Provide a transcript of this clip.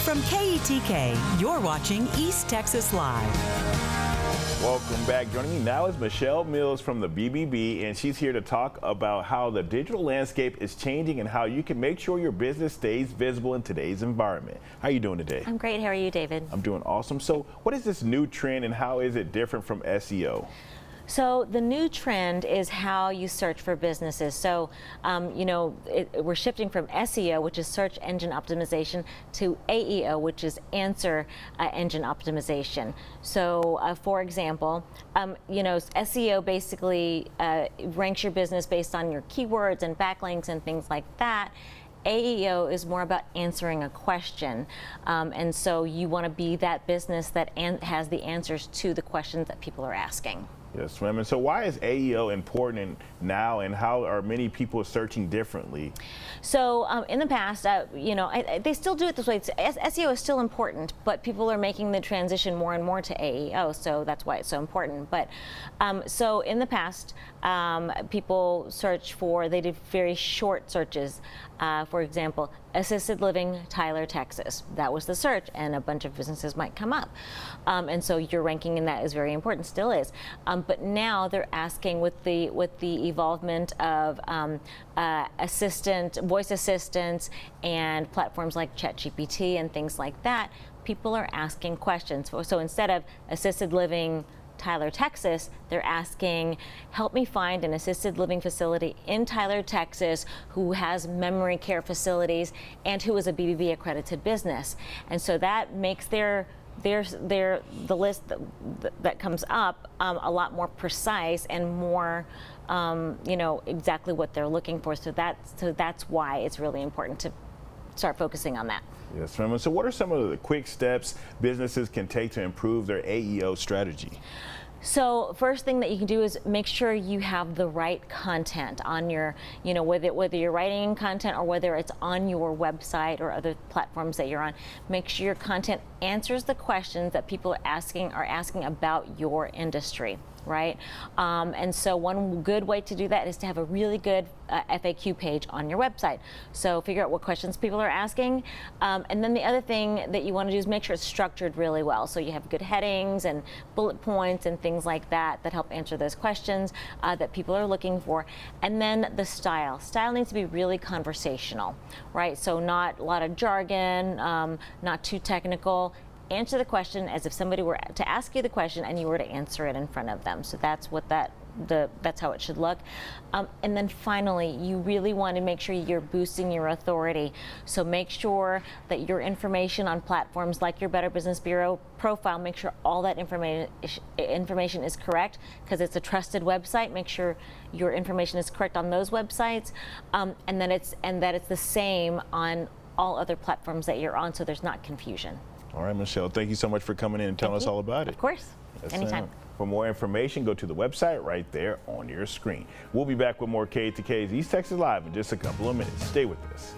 From KETK, you're watching East Texas Live. Welcome back. Joining me now is Michelle Mills from the BBB, and she's here to talk about how the digital landscape is changing and how you can make sure your business stays visible in today's environment. How are you doing today? I'm great. How are you, David? I'm doing awesome. So what is this new trend and how is it different from SEO? So the new trend is how you search for businesses. So, we're shifting from SEO, which is search engine optimization, to AEO, which is answer engine optimization. So, for example, SEO basically ranks your business based on your keywords and backlinks and things like that. AEO is more about answering a question, and so you want to be that business that has the answers to the questions that people are asking. Yes, ma'am. And so why is AEO important now, and how are many people searching differently? So in the past, they still do it this way. SEO is still important, but people are making the transition more and more to AEO, so that's why it's so important. But so in the past, people they did very short searches. For example, assisted living, Tyler, Texas. That was the search, and a bunch of businesses might come up. And so your ranking in that is very important, still is. But now they're asking, with the evolvement of voice assistants and platforms like ChatGPT and things like that, people are asking questions. So instead of assisted living, Tyler, Texas, they're asking, help me find an assisted living facility in Tyler, Texas, who has memory care facilities and who is a BBB accredited business. And so that makes the list that comes up a lot more precise and more exactly what they're looking for. So that's why it's really important to start focusing on that. Yes, ma'am. So what are some of the quick steps businesses can take to improve their AEO strategy? So first thing that you can do is make sure you have the right content on your, whether you're writing content or whether it's on your website or other platforms that you're on. Make sure your content answers the questions that people are asking about your industry, right? And so one good way to do that is to have a really good FAQ page on your website. So figure out what questions people are asking. And then the other thing that you want to do is make sure it's structured really well. So you have good headings and bullet points and things like that that help answer those questions that people are looking for. And then the style. Style needs to be really conversational, right? So not a lot of jargon, not too technical. Answer the question as if somebody were to ask you the question and you were to answer it in front of them. So that's what that's how it should look. And then finally, you really want to make sure you're boosting your authority. So make sure that your information on platforms like your Better Business Bureau profile, make sure all that information is correct, because it's a trusted website. Make sure your information is correct on those websites, and that it's the same on all other platforms that you're on, so there's not confusion. All right, Michelle, thank you so much for coming in and telling us all about it. Of course, yes, anytime. For more information, go to the website right there on your screen. We'll be back with more KETK's East Texas Live in just a couple of minutes. Stay with us.